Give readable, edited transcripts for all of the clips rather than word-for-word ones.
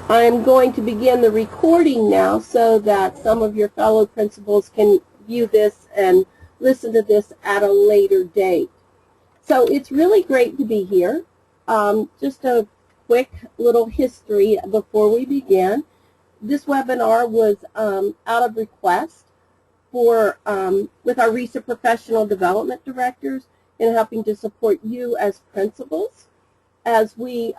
I'm going to begin the recording now so that some of your fellow principals can view this and listen to this at a later date. So it's really great to be here. Just a quick little history before we begin. This webinar was out of request for with our recent professional development directors in helping to support you as principals as we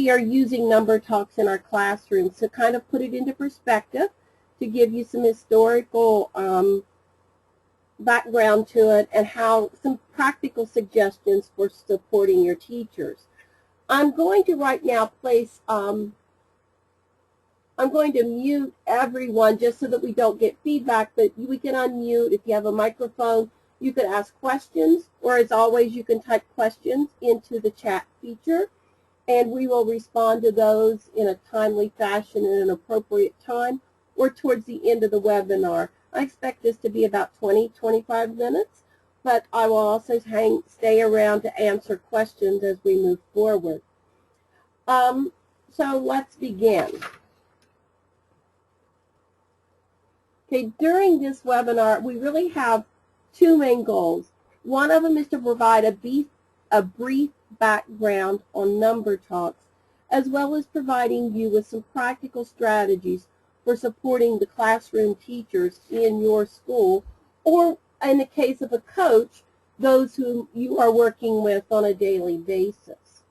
are using number talks in our classrooms to kind of put it into perspective, to give you some historical background to it and how some practical suggestions for supporting your teachers. I'm going to right now place, I'm going to mute everyone just so that we don't get feedback, but we can unmute. If you have a microphone, you can ask questions, or as always, you can type questions into the chat feature, and we will respond to those in a timely fashion in an appropriate time or towards the end of the webinar. I expect this to be about 20-25 minutes, but I will also stay around to answer questions as we move forward. So let's begin. Okay, during this webinar, we really have two main goals. One of them is to provide a brief background on number talks, as well as providing you with some practical strategies for supporting the classroom teachers in your school, or in the case of a coach, those whom you are working with on a daily basis.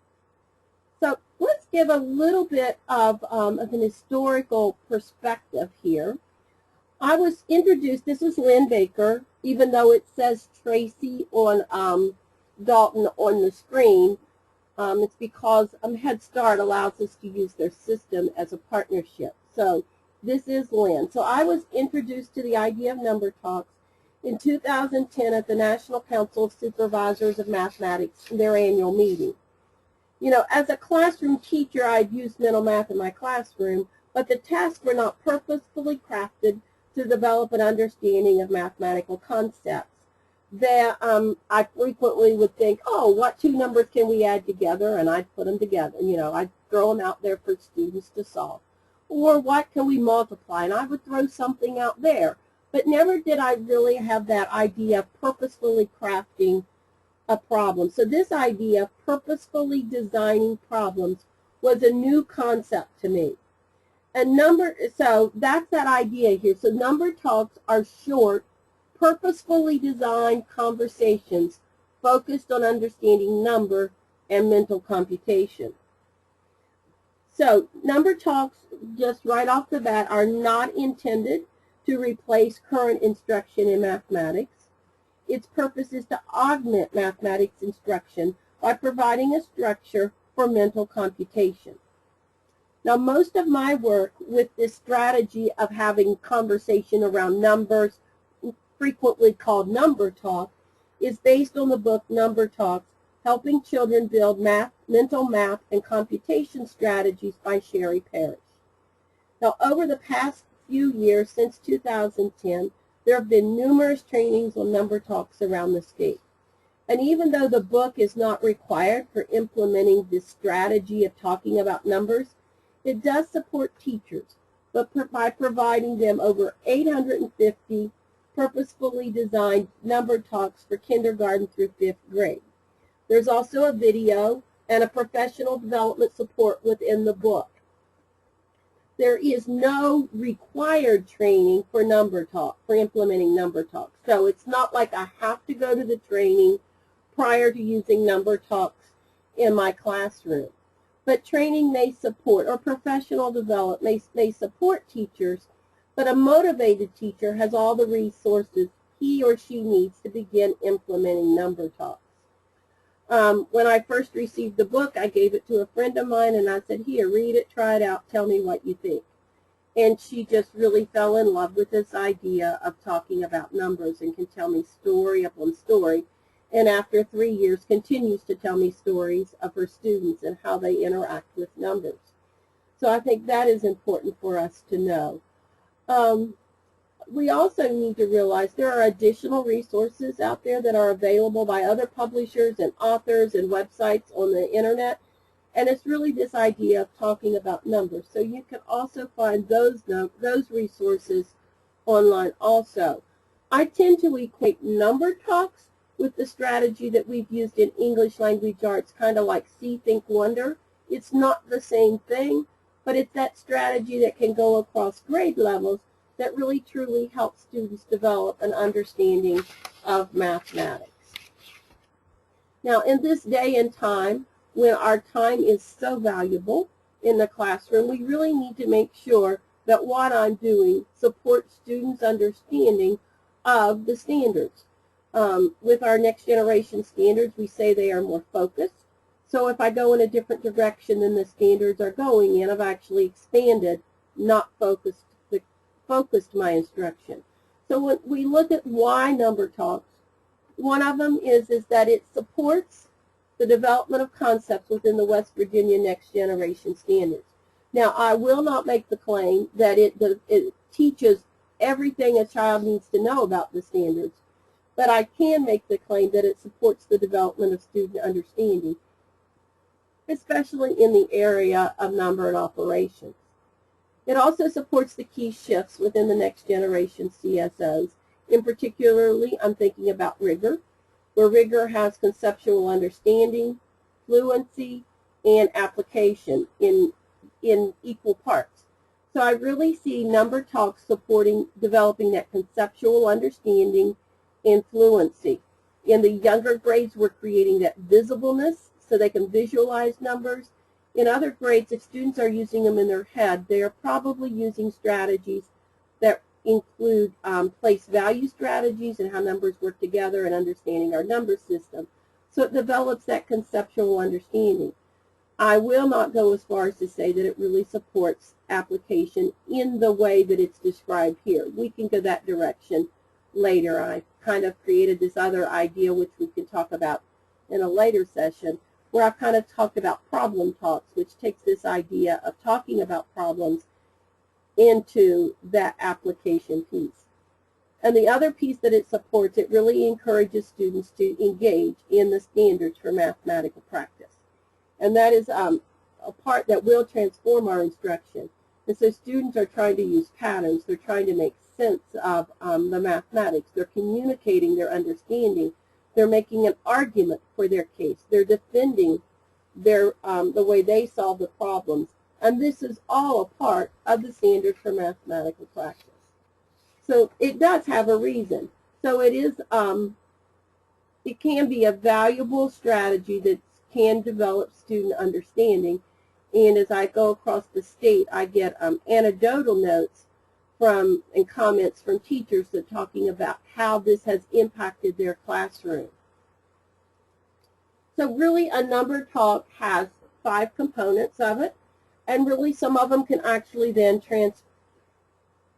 So let's give a little bit of an historical perspective here. I was introduced, this is Lynn Baker, even though it says Tracy on Dalton on the screen. It's because Head Start allows us to use their system as a partnership. So this is Lynn. So I was introduced to the idea of number talks in 2010 at the National Council of Supervisors of Mathematics, their annual meeting. You know, as a classroom teacher, I'd used mental math in my classroom, but the tasks were not purposefully crafted to develop an understanding of mathematical concepts. That I frequently would think, oh, what two numbers can we add together? And I'd put them together. You know, I'd throw them out there for students to solve. Or what can we multiply? And I would throw something out there. But never did I really have that idea of purposefully crafting a problem. So this idea of purposefully designing problems was a new concept to me. And so that's that idea here. So number talks are short, purposefully designed conversations focused on understanding number and mental computation. So number talks, just right off the bat, are not intended to replace current instruction in mathematics. Its purpose is to augment mathematics instruction by providing a structure for mental computation. Now, most of my work with this strategy of having conversation around numbers, frequently called number talk, is based on the book Number Talks, Helping Children Build Mental Math and Computation Strategies by Sherry Parrish. Now, over the past few years, since 2010, there have been numerous trainings on number talks around the state. And even though the book is not required for implementing this strategy of talking about numbers, it does support teachers, but by providing them over 850 purposefully designed number talks for kindergarten through 5th grade. There's also a video and a professional development support within the book. There is no required training for number talk, for implementing number talks. So it's not like I have to go to the training prior to using number talks in my classroom. But training may support, or professional development may support teachers, but a motivated teacher has all the resources he or she needs to begin implementing number talks. When I first received the book, I gave it to a friend of mine, and I said, here, read it, try it out, tell me what you think. And she just really fell in love with this idea of talking about numbers and can tell me story upon story. And after 3 years, continues to tell me stories of her students and how they interact with numbers. So I think that is important for us to know. We also need to realize there are additional resources out there that are available by other publishers and authors and websites on the internet. And it's really this idea of talking about numbers. So you can also find those resources online also. I tend to equate number talks with the strategy that we've used in English language arts, kind of like see, think, wonder. It's not the same thing, but it's that strategy that can go across grade levels that really truly helps students develop an understanding of mathematics. Now, in this day and time, when our time is so valuable in the classroom, we really need to make sure that what I'm doing supports students' understanding of the standards. With our next generation standards, we say they are more focused. So if I go in a different direction than the standards are going in, I've actually expanded, not focused my instruction. So when we look at why number talks, one of them is that it supports the development of concepts within the West Virginia Next Generation Standards. Now, I will not make the claim that it teaches everything a child needs to know about the standards, but I can make the claim that it supports the development of student understanding, especially in the area of number and operations. It also supports the key shifts within the next generation CSOs. In particularly, I'm thinking about rigor, where rigor has conceptual understanding, fluency, and application in equal parts. So I really see number talks supporting developing that conceptual understanding and fluency. In the younger grades, we're creating that visibleness so they can visualize numbers. In other grades, if students are using them in their head, they are probably using strategies that include place value strategies and how numbers work together and understanding our number system. So it develops that conceptual understanding. I will not go as far as to say that it really supports application in the way that it's described here. We can go that direction later. I kind of created this other idea, which we can talk about in a later session, where I've kind of talked about problem talks, which takes this idea of talking about problems into that application piece. And the other piece that it supports, it really encourages students to engage in the standards for mathematical practice. And that is a part that will transform our instruction. And so students are trying to use patterns. They're trying to make sense of the mathematics. They're communicating their understanding. They're making an argument for their case. They're defending the way they solve the problems. And this is all a part of the standard for mathematical practice. So it does have a reason. So it is, it can be a valuable strategy that can develop student understanding. And as I go across the state, I get anecdotal notes and comments from teachers that talking about how this has impacted their classroom. So really a number talk has 5 components of it. And really some of them can actually then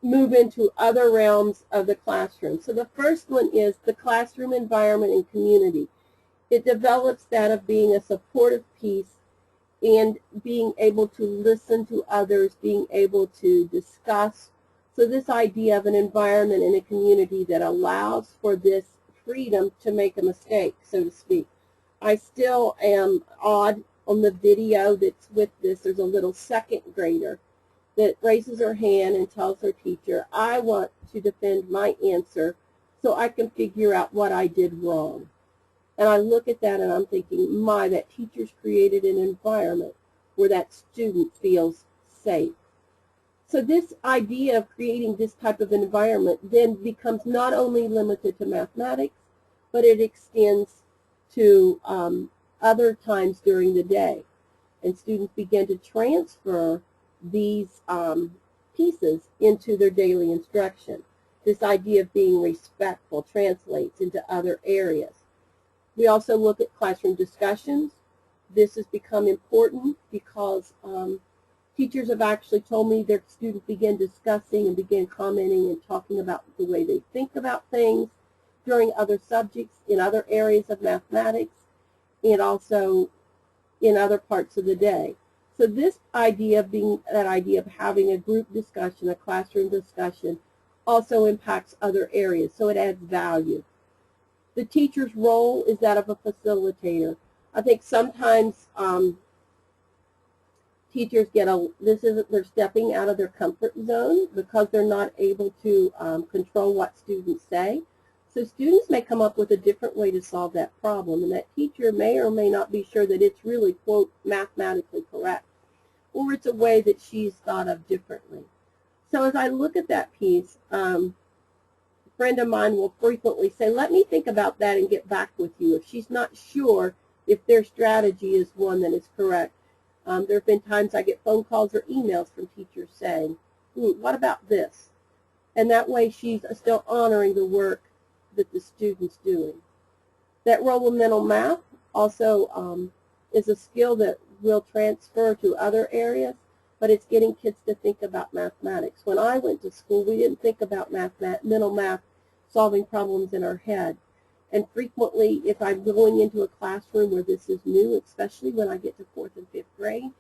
move into other realms of the classroom. So the first one is the classroom environment and community. It develops that of being a supportive piece and being able to listen to others, being able to discuss. So this idea of an environment and a community that allows for this freedom to make a mistake, so to speak. I still am awed on the video that's with this. There's a little second grader that raises her hand and tells her teacher, I want to defend my answer so I can figure out what I did wrong. And I look at that and I'm thinking, my, that teacher's created an environment where that student feels safe. So this idea of creating this type of environment then becomes not only limited to mathematics, but it extends to other times during the day. And students begin to transfer these pieces into their daily instruction. This idea of being respectful translates into other areas. We also look at classroom discussions. This has become important because teachers have actually told me their students began discussing and began commenting and talking about the way they think about things during other subjects in other areas of mathematics and also in other parts of the day. So this idea of having a group discussion, a classroom discussion, also impacts other areas, so it adds value. The teacher's role is that of a facilitator. I think sometimes Teachers get they're stepping out of their comfort zone because they're not able to control what students say. So students may come up with a different way to solve that problem, and that teacher may or may not be sure that it's really, quote, mathematically correct, or it's a way that she's thought of differently. So as I look at that piece, a friend of mine will frequently say, let me think about that and get back with you if she's not sure if their strategy is one that is correct. There have been times I get phone calls or emails from teachers saying, what about this? And that way she's still honoring the work that the student's doing. That role of mental math also is a skill that will transfer to other areas, but it's getting kids to think about mathematics. When I went to school, we didn't think about mental math solving problems in our head. And frequently, if I'm going into a classroom where this is new, especially when I get to 4th and 5th grade,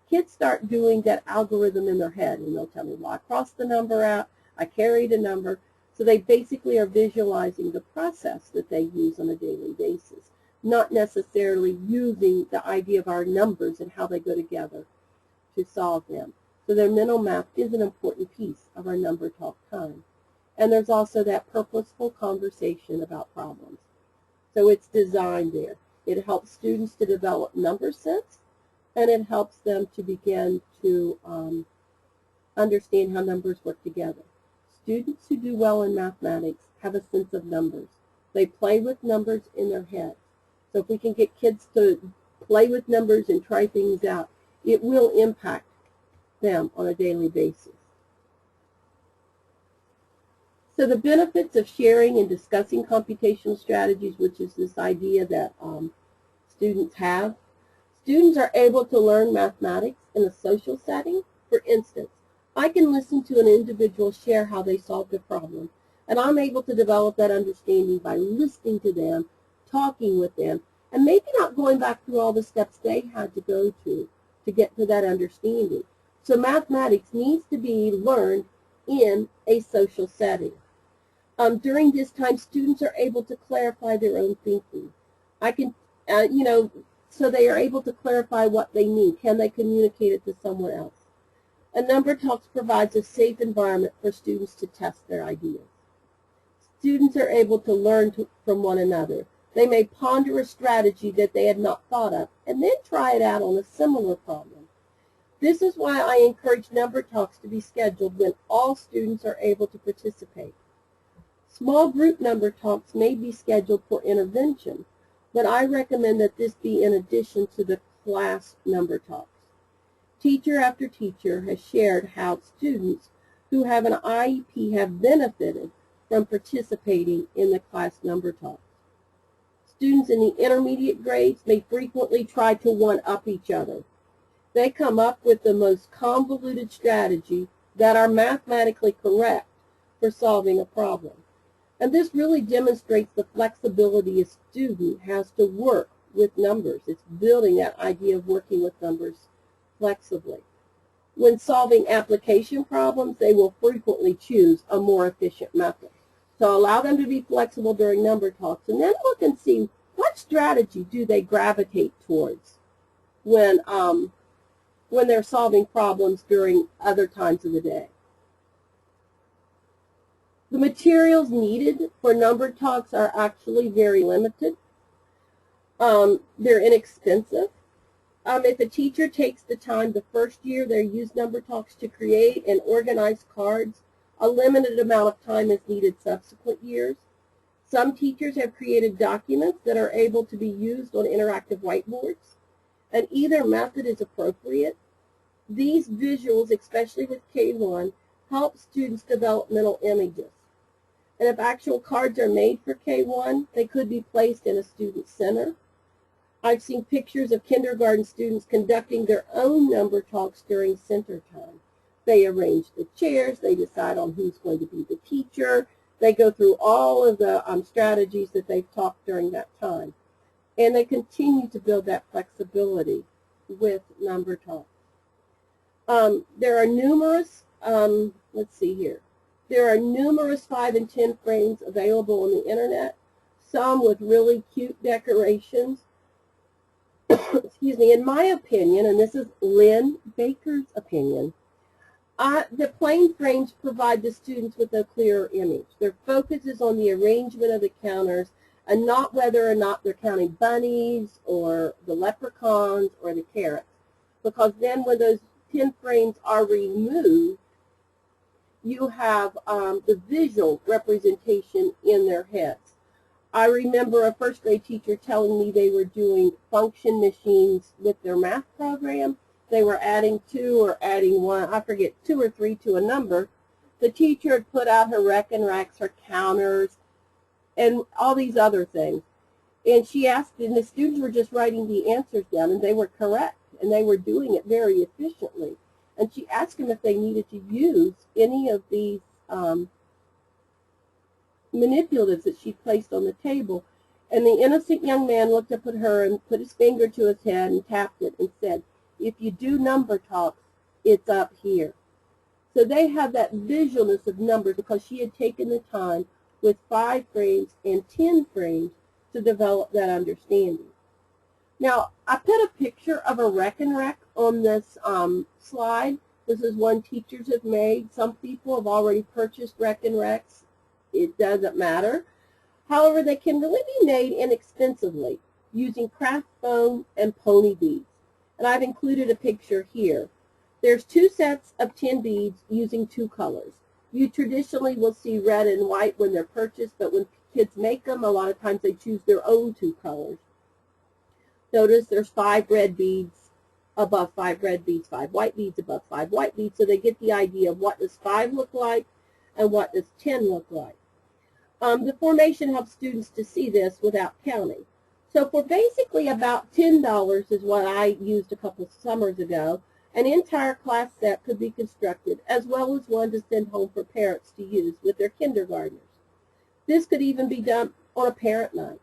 kids start doing that algorithm in their head, and they'll tell me, well, I crossed the number out, I carried a number. So they basically are visualizing the process that they use on a daily basis, not necessarily using the idea of our numbers and how they go together to solve them. So their mental math is an important piece of our number talk time. And there's also that purposeful conversation about problems. So it's designed there. It helps students to develop number sense, and it helps them to begin to understand how numbers work together. Students who do well in mathematics have a sense of numbers. They play with numbers in their heads. So if we can get kids to play with numbers and try things out, it will impact them on a daily basis. So the benefits of sharing and discussing computational strategies, which is this idea that students have. Students are able to learn mathematics in a social setting. For instance, I can listen to an individual share how they solved a problem, and I'm able to develop that understanding by listening to them, talking with them, and maybe not going back through all the steps they had to go to get to that understanding. So mathematics needs to be learned in a social setting. During this time, students are able to clarify their own thinking. So they are able to clarify what they need. Can they communicate it to someone else? A number talks provides a safe environment for students to test their ideas. Students are able to learn from one another. They may ponder a strategy that they had not thought of and then try it out on a similar problem. This is why I encourage number talks to be scheduled when all students are able to participate. Small group number talks may be scheduled for intervention, but I recommend that this be in addition to the class number talks. Teacher after teacher has shared how students who have an IEP have benefited from participating in the class number talks. Students in the intermediate grades may frequently try to one-up each other. They come up with the most convoluted strategy that are mathematically correct for solving a problem. And this really demonstrates the flexibility a student has to work with numbers. It's building that idea of working with numbers flexibly. When solving application problems, they will frequently choose a more efficient method. So allow them to be flexible during number talks, and then look and see what strategy do they gravitate towards when they're solving problems during other times of the day. The materials needed for number talks are actually very limited. They're inexpensive. If a teacher takes the time the first year they use number talks to create and organize cards, a limited amount of time is needed subsequent years. Some teachers have created documents that are able to be used on interactive whiteboards, and either method is appropriate. These visuals, especially with K1, help students develop mental images. And if actual cards are made for K1, they could be placed in a student center. I've seen pictures of kindergarten students conducting their own number talks during center time. They arrange the chairs, they decide on who's going to be the teacher, they go through all of the strategies that they've talked during that time. And they continue to build that flexibility with number talks. There are numerous, there are numerous 5 and 10 frames available on the internet, some with really cute decorations excuse me, in my opinion, and this is Lynn Baker's opinion, the plain frames provide the students with a clearer image. Their focus is on the arrangement of the counters and not whether or not they're counting bunnies or the leprechauns or the carrots. Because then when those tin frames are removed, you have the visual representation in their heads. I remember a first grade teacher telling me they were doing function machines with their math program. They were adding 2 or adding 1, I forget, 2 or 3 to a number. The teacher had put out her reckon racks, her counters, and all these other things. And she asked, and the students were just writing the answers down, and they were correct, and they were doing it very efficiently. And she asked them if they needed to use any of these manipulatives that she placed on the table. And the innocent young man looked up at her and put his finger to his head and tapped it and said, "If you do number talks, it's up here." So they have that visualness of numbers because she had taken the time with 5 frames and 10 frames to develop that understanding. Now, I put a picture of a reckon rack on this slide. This is one teachers have made. Some people have already purchased reckon racks. It doesn't matter. However, they can really be made inexpensively using craft foam and pony beads. And I've included a picture here. There's 2 sets of 10 beads using 2 colors. You traditionally will see red and white when they're purchased, but when kids make them, a lot of times they choose their own 2 colors. Notice there's 5 red beads above 5 red beads, 5 white beads above 5 white beads, so they get the idea of what does 5 look like and what does 10 look like. The formation helps students to see this without counting. So for basically about $10 is what I used a couple summers ago, an entire class set could be constructed, as well as one to send home for parents to use with their kindergartners. This could even be done on a parent night.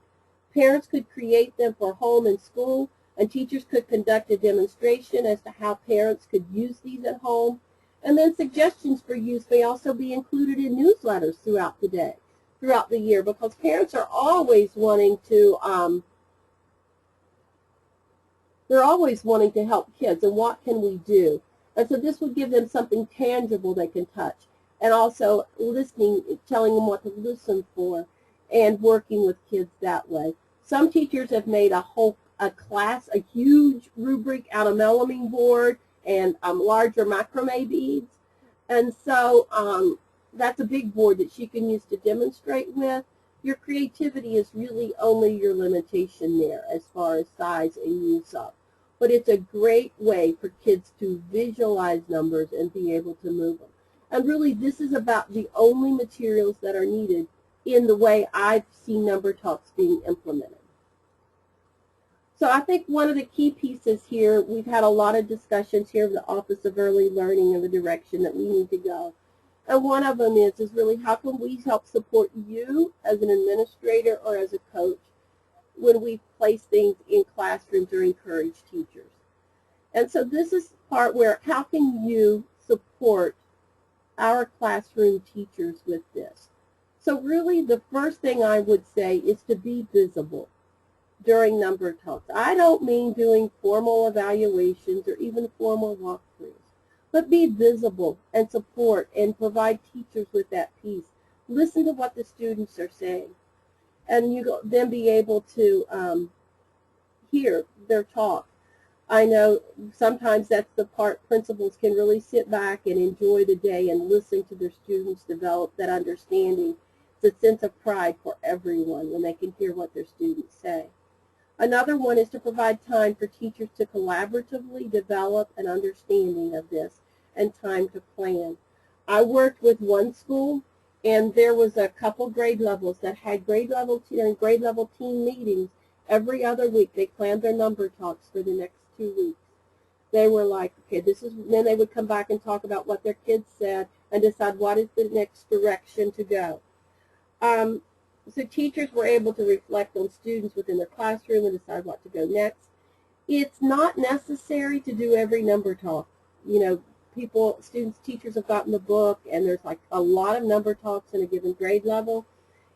Parents could create them for home and school, and teachers could conduct a demonstration as to how parents could use these at home. And then suggestions for use may also be included in newsletters throughout the day, throughout the year, because parents are always wanting to help kids, and what can we do? And so this would give them something tangible they can touch, and also listening, telling them what to listen for, and working with kids that way. Some teachers have made a huge rubric out of melamine board and larger macrame beads. And so that's a big board that she can use to demonstrate with. Your creativity is really only your limitation there as far as size and use of. But it's a great way for kids to visualize numbers and be able to move them. And really, this is about the only materials that are needed in the way I've seen number talks being implemented. So I think one of the key pieces here, we've had a lot of discussions here of the Office of Early Learning and the direction that we need to go. And one of them is really how can we help support you as an administrator or as a coach when we place things in classrooms or encourage teachers. And so this is the part where how can you support our classroom teachers with this? So really the first thing I would say is to be visible during number talks. I don't mean doing formal evaluations or even formal walkthroughs, but be visible and support and provide teachers with that piece. Listen to what the students are saying, and you then be able to hear their talk. I know sometimes that's the part principals can really sit back and enjoy the day and listen to their students develop that understanding. It's a sense of pride for everyone when they can hear what their students say. Another one is to provide time for teachers to collaboratively develop an understanding of this and time to plan. I worked with one school, and there was a couple grade levels that had grade level team meetings every other week. They planned their number talks for the next 2 weeks. They were like, okay, then they would come back and talk about what their kids said and decide what is the next direction to go. So teachers were able to reflect on students within their classroom and decide what to go next. It's not necessary to do every number talk. You know, teachers have gotten the book, and there's like a lot of number talks in a given grade level.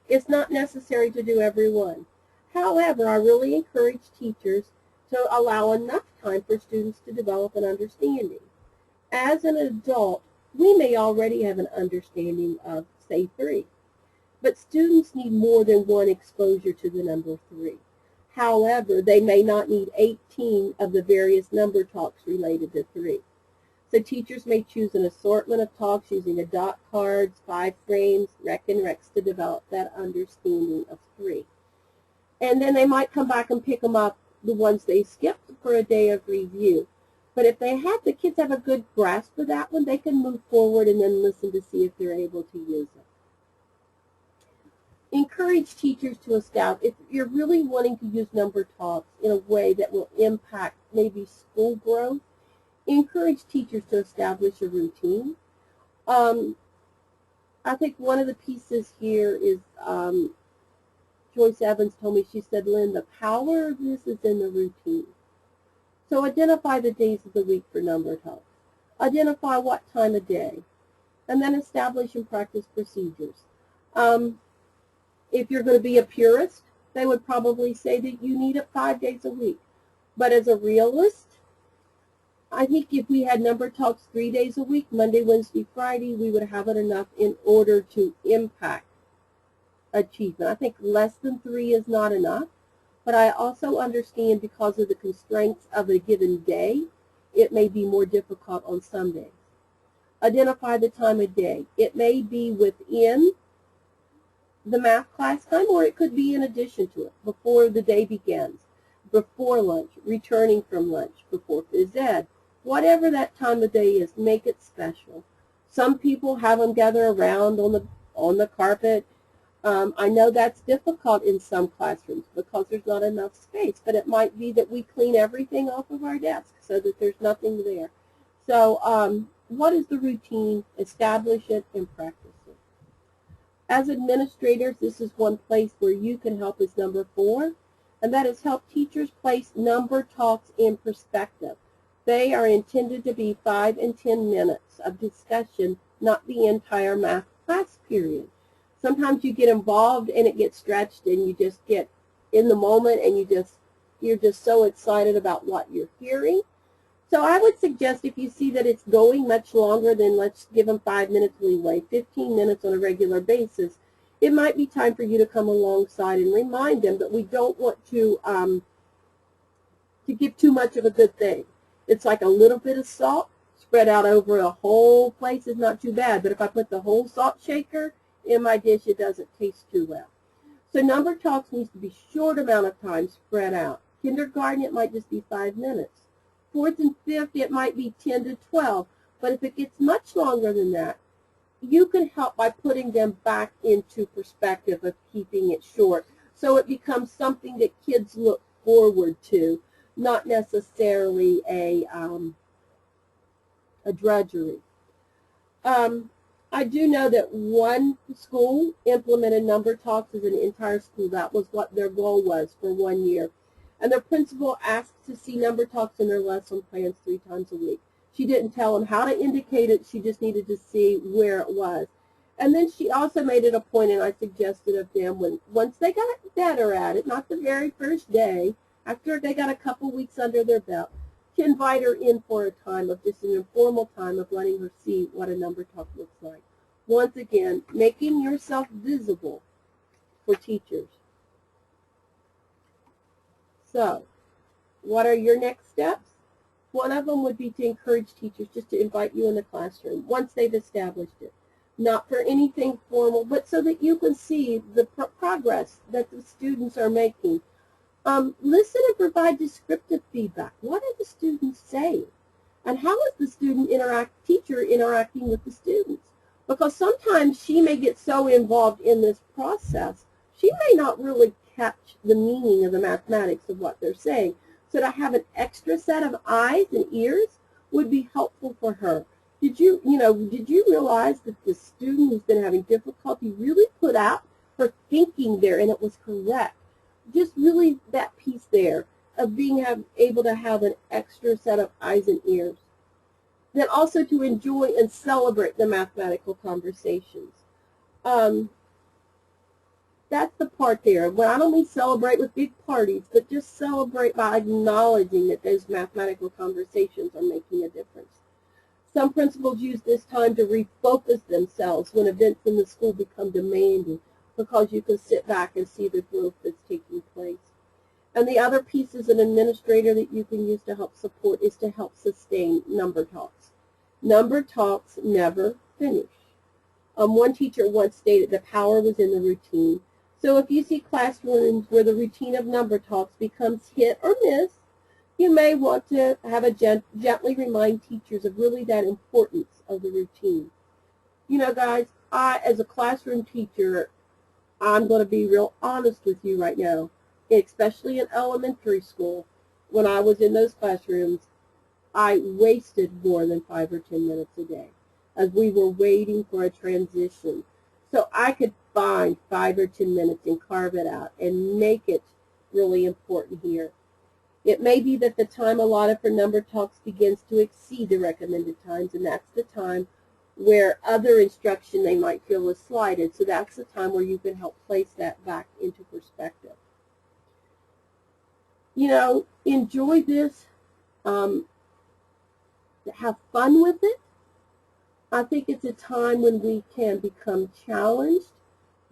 It's not necessary to do every one. However, I really encourage teachers to allow enough time for students to develop an understanding. As an adult, we may already have an understanding of, say, 3, but students need more than one exposure to the number 3. However, they may not need 18 of the various number talks related to 3. So teachers may choose an assortment of talks using dot cards, 5 frames, rec and recs to develop that understanding of 3. And then they might come back and pick them up, the ones they skipped, for a day of review. But if the kids have a good grasp of that one, they can move forward and then listen to see if they're able to use it. Encourage teachers to establish, if you're really wanting to use number talks in a way that will impact maybe school growth, encourage teachers to establish a routine. I think one of the pieces here is Joyce Evans told me, she said, Lynn, the power of this is in the routine. So identify the days of the week for number talks. Identify what time of day, and then establish and practice procedures. If you're going to be a purist, they would probably say that you need it 5 days a week. But as a realist, I think if we had number talks 3 days a week, Monday, Wednesday, Friday, we would have it enough in order to impact achievement. I think less than 3 is not enough, but I also understand because of the constraints of a given day, it may be more difficult on some days. Identify the time of day. It may be within the math class time, or it could be in addition to it, before the day begins, before lunch, returning from lunch, before phys ed. Whatever that time of day is, make it special. Some people have them gather around on the carpet. I know that's difficult in some classrooms because there's not enough space, but it might be that we clean everything off of our desk so that there's nothing there. So what is the routine? Establish it and practice it. As administrators, this is one place where you can help as number 4, and that is help teachers place number talks in perspective. They are intended to be 5 and 10 minutes of discussion, not the entire math class period. Sometimes you get involved and it gets stretched and you just get in the moment and you're just so excited about what you're hearing. So I would suggest if you see that it's going much longer than, let's give them 5 minutes leeway, 15 minutes on a regular basis, it might be time for you to come alongside and remind them that we don't want to give too much of a good thing. It's like a little bit of salt spread out over a whole place is not too bad, but if I put the whole salt shaker in my dish, it doesn't taste too well. So number talks needs to be short amount of time spread out. Kindergarten, it might just be 5 minutes. 4th and 5th, it might be 10 to 12. But if it gets much longer than that, you can help by putting them back into perspective of keeping it short. So it becomes something that kids look forward to, not necessarily a drudgery. I do know that one school implemented number talks as an entire school. That was what their goal was for 1 year. And their principal asked to see number talks in their lesson plans 3 times a week. She didn't tell them how to indicate it. She just needed to see where it was. And then she also made it a point, and I suggested of them, once they got better at it, not the very first day, after they got a couple weeks under their belt, to invite her in for a time of just an informal time of letting her see what a number talk looks like. Once again, making yourself visible for teachers. So, what are your next steps? One of them would be to encourage teachers just to invite you in the classroom once they've established it. Not for anything formal, but so that you can see the progress that the students are making. Listen and provide descriptive feedback. What are the students saying? And how is the teacher interacting with the students? Because sometimes she may get so involved in this process, she may not really catch the meaning of the mathematics of what they're saying. So to have an extra set of eyes and ears would be helpful for her. Did you realize that the student who's been having difficulty really put out her thinking there and it was correct? Just really that piece there of being able to have an extra set of eyes and ears. Then also to enjoy and celebrate the mathematical conversations. That's the part there. Well, I don't mean celebrate with big parties, but just celebrate by acknowledging that those mathematical conversations are making a difference. Some principals use this time to refocus themselves when events in the school become demanding, because you can sit back and see the growth that's taking place. And the other piece as an administrator that you can use to help support is to help sustain number talks. Number talks never finish. One teacher once stated the power was in the routine. So if you see classrooms where the routine of number talks becomes hit or miss, you may want to have a gently remind teachers of really that importance of the routine. You know, guys, I, as a classroom teacher, I'm going to be real honest with you right now, especially in elementary school. When I was in those classrooms, I wasted more than 5 or 10 minutes a day as we were waiting for a transition. So I could find 5 or 10 minutes and carve it out and make it really important here. It may be that the time allotted for number talks begins to exceed the recommended times, and that's the time where other instruction they might feel is slighted. So that's the time where you can help place that back into perspective. You know, enjoy this. Have fun with it. I think it's a time when we can become challenged,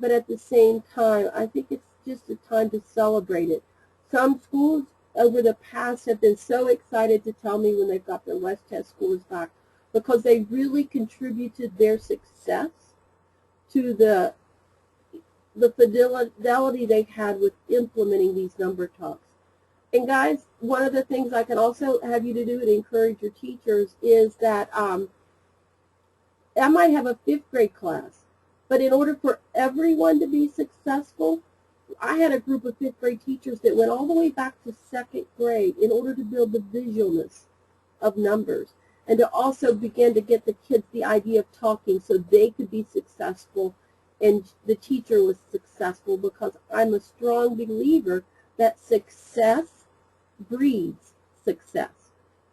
but at the same time, I think it's just a time to celebrate it. Some schools over the past have been so excited to tell me when they've got their West Test scores back, because they really contributed their success to the fidelity they've had with implementing these number talks. And guys, one of the things I can also have you to do to encourage your teachers is that I might have a 5th grade class, but in order for everyone to be successful, I had a group of 5th grade teachers that went all the way back to 2nd grade in order to build the visualness of numbers and to also begin to get the kids the idea of talking so they could be successful and the teacher was successful, because I'm a strong believer that success breeds success.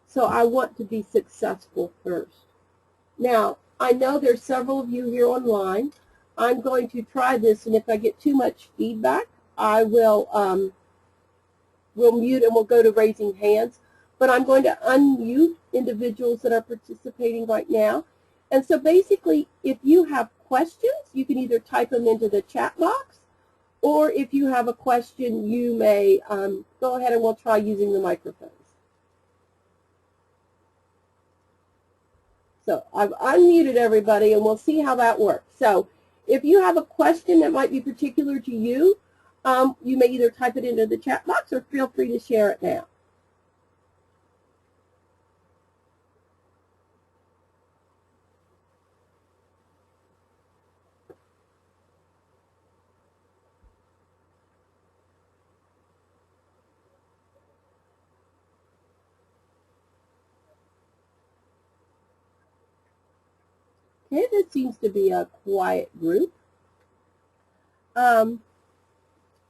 So I want to be successful first. Now, I know there's several of you here online. I'm going to try this, and if I get too much feedback, I will we'll mute and we'll go to raising hands. But I'm going to unmute individuals that are participating right now. And so basically, if you have questions, you can either type them into the chat box, or if you have a question, you may go ahead and we'll try using the microphones. So I've unmuted everybody, and we'll see how that works. So if you have a question that might be particular to you, you may either type it into the chat box or feel free to share it now. Okay, this seems to be a quiet group. One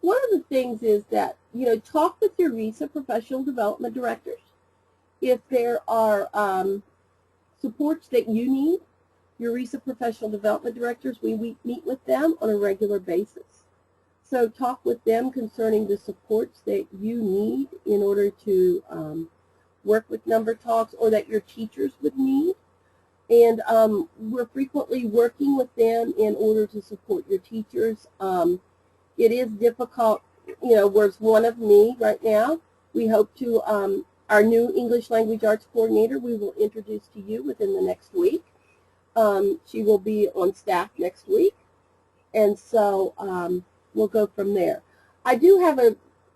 of the things is that, you know, talk with your RESA professional development directors. If there are supports that you need, your RESA professional development directors, we meet with them on a regular basis. So talk with them concerning the supports that you need in order to work with number talks, or that your teachers would need. And we're frequently working with them in order to support your teachers. It is difficult, you know, where's one of me right now. We hope to, our new English Language Arts Coordinator, we will introduce to you within the next week. She will be on staff next week. And so we'll go from there. I do have a,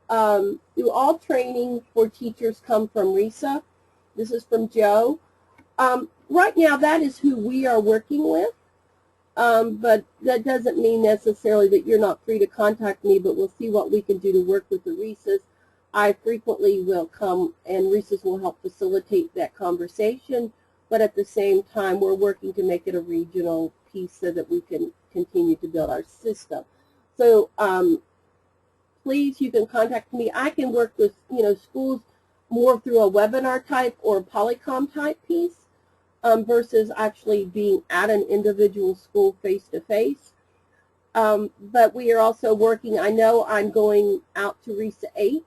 all training for teachers come from RESA. This is from Joe. Right now, that is who we are working with, but that doesn't mean necessarily that you're not free to contact me, but we'll see what we can do to work with the RESAs. I frequently will come, and RESAs will help facilitate that conversation, but at the same time, we're working to make it a regional piece so that we can continue to build our system. So please, you can contact me. I can work with, you know, schools more through a webinar type or Polycom type piece. Versus actually being at an individual school face-to-face. But we are also working, I know I'm going out to RESA 8.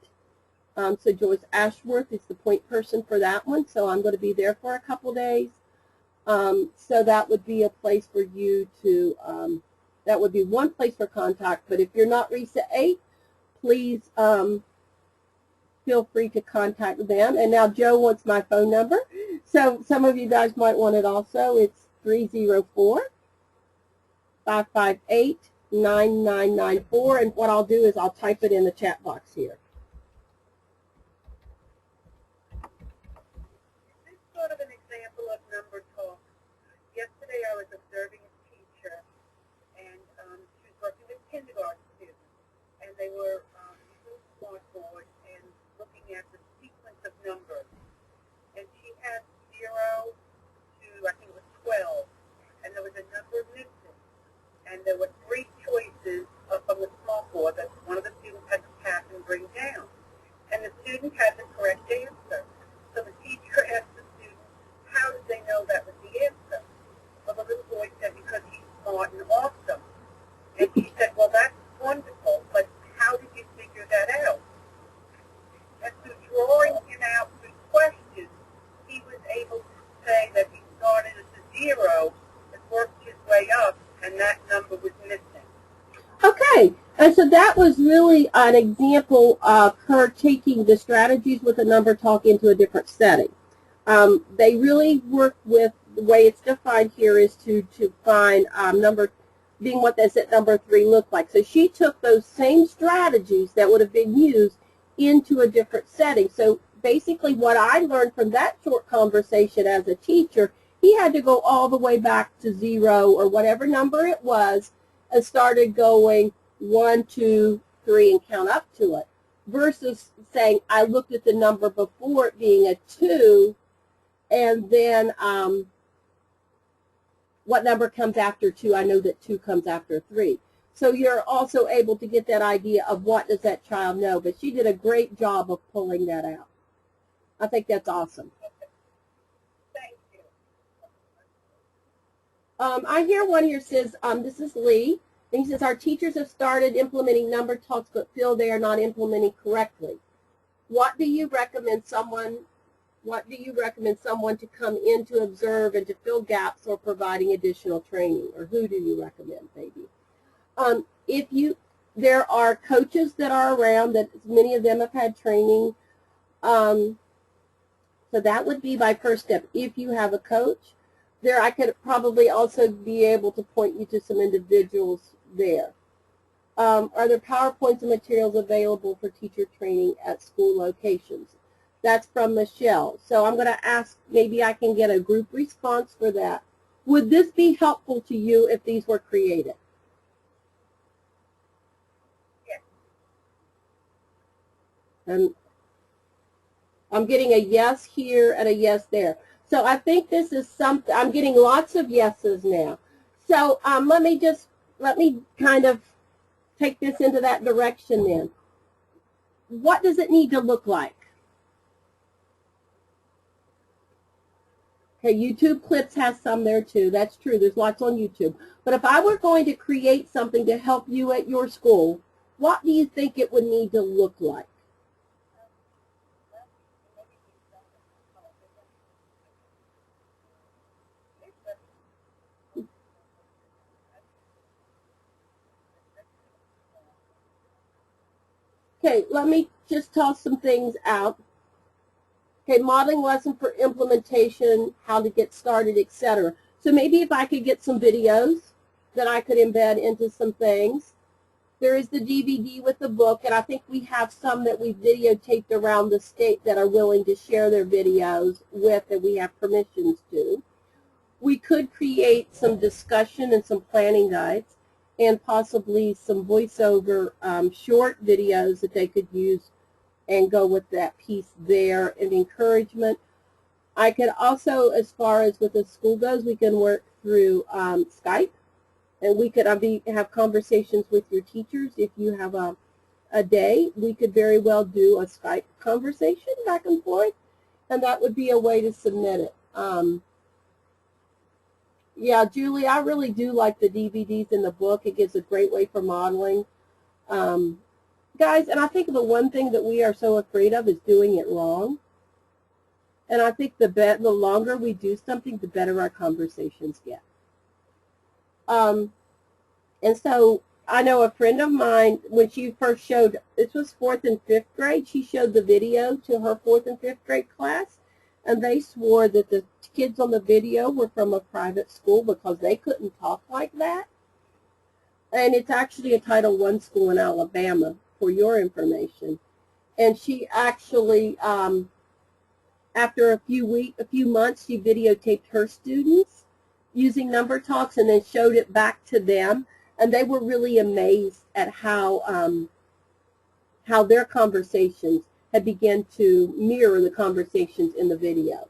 So Joyce Ashworth is the point person for that one. So I'm going to be there for a couple days. So that would be a place for you to, that would be one place for contact. But if you're not RESA 8, please feel free to contact them. And now Joe wants my phone number. So some of you guys might want it also. It's 304-558-9994. And what I'll do is I'll type it in the chat box here. This is sort of an example of number talk. Yesterday I was observing a teacher, and she was working with kindergarten students, and they were using a smartboard and looking at the sequence of numbers. And she had 0 to, I think it was 12, and there was a number missing. And there were 3 choices from the smartboard that one of the students had to pass and bring down. And the student had the correct answer. So the teacher asked the student, how did they know that was the answer? Well, the little boy said, because he's smart and awesome. And she said, well, that's wonderful, but how did you figure that out? And through drawing him out through questions, he was able to say that he started at the 0 and worked his way up, and that number was missing. Okay, and so that was really an example of her taking the strategies with a number talk into a different setting. They really work with, the way it's defined here is to find number, being what does that number 3 look like. So she took those same strategies that would have been used into a different setting. So basically what I learned from that short conversation as a teacher, he had to go all the way back to 0 or whatever number it was and started going 1, 2, 3 and count up to it, versus saying I looked at the number before it being a 2 and then what number comes after 2? I know that 2 comes after 3. So you're also able to get that idea of what does that child know. But she did a great job of pulling that out. I think that's awesome. Thank you. I hear one here says, this is Lee, and he says, our teachers have started implementing number talks but feel they are not implementing correctly. What do you recommend someone to come in to observe and to fill gaps or providing additional training? Or who do you recommend, maybe? There are coaches that are around, that many of them have had training. So that would be my first step. If you have a coach, there I could probably also be able to point you to some individuals there. Are there PowerPoints and materials available for teacher training at school locations? That's from Michelle. So I'm going to ask, maybe I can get a group response for that. Would this be helpful to you if these were created? Yes. And I'm getting a yes here and a yes there. So I think this is something, I'm getting lots of yeses now. So let me kind of take this into that direction then. What does it need to look like? Okay, YouTube Clips has some there too. That's true. There's lots on YouTube. But if I were going to create something to help you at your school, what do you think it would need to look like? Okay, let me just toss some things out. Okay, modeling lesson for implementation, how to get started, etc. So maybe if I could get some videos that I could embed into some things. There is the DVD with the book, and I think we have some that we videotaped around the state that are willing to share their videos with, and we have permissions to. We could create some discussion and some planning guides, and possibly some voiceover short videos that they could use and go with that piece there and encouragement. I could also, as far as with the school goes, we can work through Skype, and we could have conversations with your teachers. If you have a day, we could very well do a Skype conversation back and forth, and that would be a way to submit it. Yeah, Julie, I really do like the DVDs in the book. It gives a great way for modeling. Um, Guys, and I think the one thing that we are so afraid of is doing it wrong. And I think the longer we do something, the better our conversations get. And so I know a friend of mine, when she first showed, this was 4th and 5th grade, she showed the video to her 4th and 5th grade class, and they swore that the kids on the video were from a private school because they couldn't talk like that. And it's actually a Title I school in Alabama, for your information. And she actually, after a few months, she videotaped her students using Number Talks and then showed it back to them. And they were really amazed at how their conversations had begun to mirror the conversations in the video.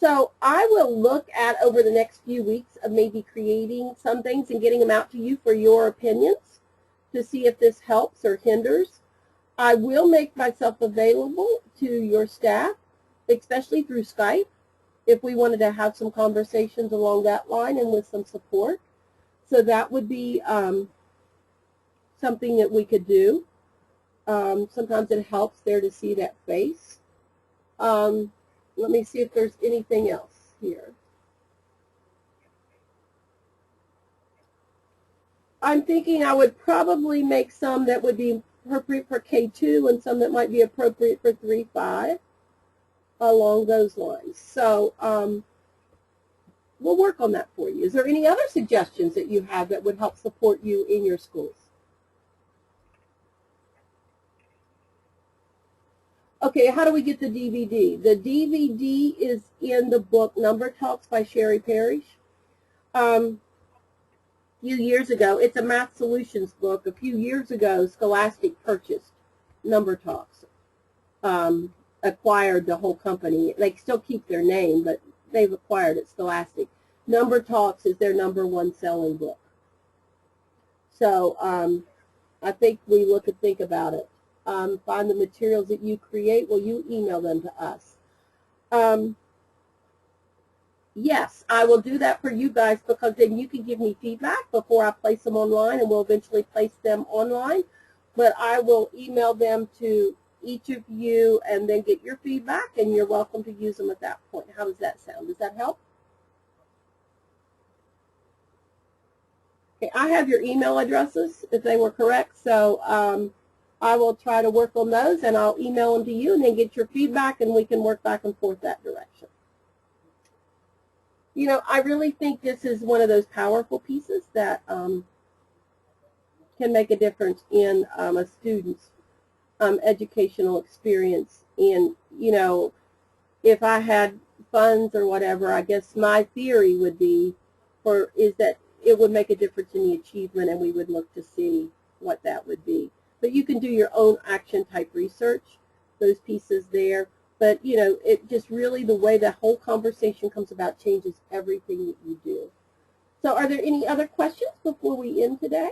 So I will look at, over the next few weeks, of maybe creating some things and getting them out to you for your opinions to see if this helps or hinders. I will make myself available to your staff, especially through Skype, if we wanted to have some conversations along that line and with some support. So that would be something that we could do. Sometimes it helps there to see that face. Let me see if there's anything else here. I'm thinking I would probably make some that would be appropriate for K2 and some that might be appropriate for 3-5, along those lines. So we'll work on that for you. Is there any other suggestions that you have that would help support you in your schools? Okay, how do we get the DVD? The DVD is in the book Number Talks by Sherry Parrish. A few years ago, it's a math solutions book. A few years ago, Scholastic purchased Number Talks, acquired the whole company. They still keep their name, but they've acquired it, Scholastic. Number Talks is their #1 selling book. So I think we look and think about it. Find the materials that you create. Will you email them to us? Yes, I will do that for you guys, because then you can give me feedback before I place them online, and we'll eventually place them online. But I will email them to each of you and then get your feedback, and you're welcome to use them at that point. How does that sound? Does that help? Okay, I have your email addresses, if they were correct, so I will try to work on those, and I'll email them to you and then get your feedback, and we can work back and forth that direction. You know, I really think this is one of those powerful pieces that can make a difference in a student's educational experience. And, you know, if I had funds or whatever, I guess my theory would be is that it would make a difference in the achievement, and we would look to see what that would be. But you can do your own action type research, those pieces there. But, you know, it just really, the way the whole conversation comes about changes everything that you do. So are there any other questions before we end today?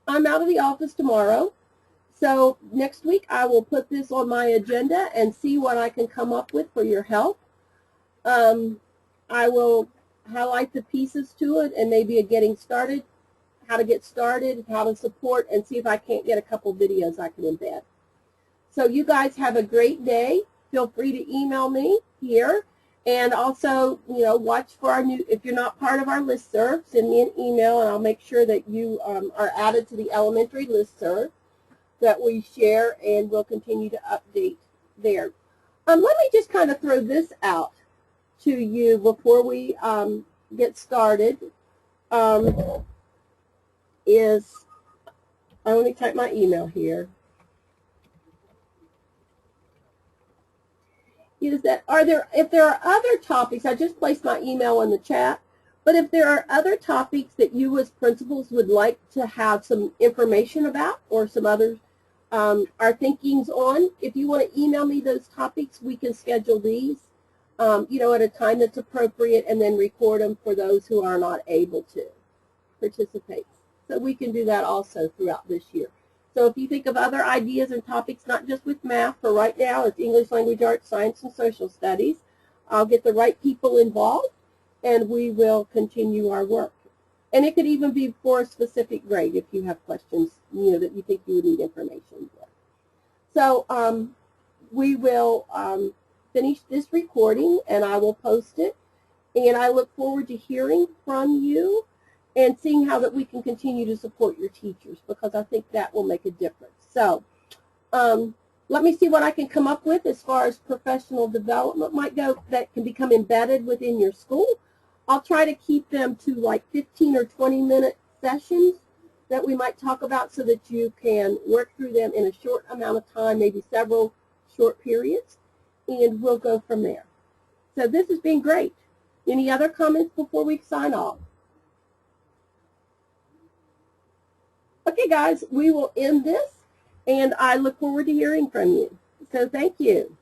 I'm out of the office tomorrow. So next week I will put this on my agenda and see what I can come up with for your help. I will highlight the pieces to it and maybe a getting started, how to get started, how to support, and see if I can't get a couple videos I can embed. So you guys have a great day. Feel free to email me here. And also, you know, watch for our new, if you're not part of our listserv, send me an email, and I'll make sure that you are added to the elementary listserv that we share, and we'll continue to update there. Let me just kind of throw this out to you before we get started. Let me type my email here. Is that, if there are other topics, I just placed my email in the chat, but if there are other topics that you as principals would like to have some information about, or some others are thinkings on, if you want to email me those topics, we can schedule these, you know, at a time that's appropriate, and then record them for those who are not able to participate. So we can do that also throughout this year. So if you think of other ideas and topics, not just with math, for right now it's English, language arts, science, and social studies. I'll get the right people involved, and we will continue our work. And it could even be for a specific grade if you have questions, that you think you would need information with. So we will finish this recording, and I will post it. And I look forward to hearing from you and seeing how that we can continue to support your teachers, because I think that will make a difference. So let me see what I can come up with as far as professional development might go that can become embedded within your school. I'll try to keep them to like 15 or 20-minute sessions that we might talk about so that you can work through them in a short amount of time, maybe several short periods, and we'll go from there. So this has been great. Any other comments before we sign off? Okay, guys, we will end this, and I look forward to hearing from you. So thank you.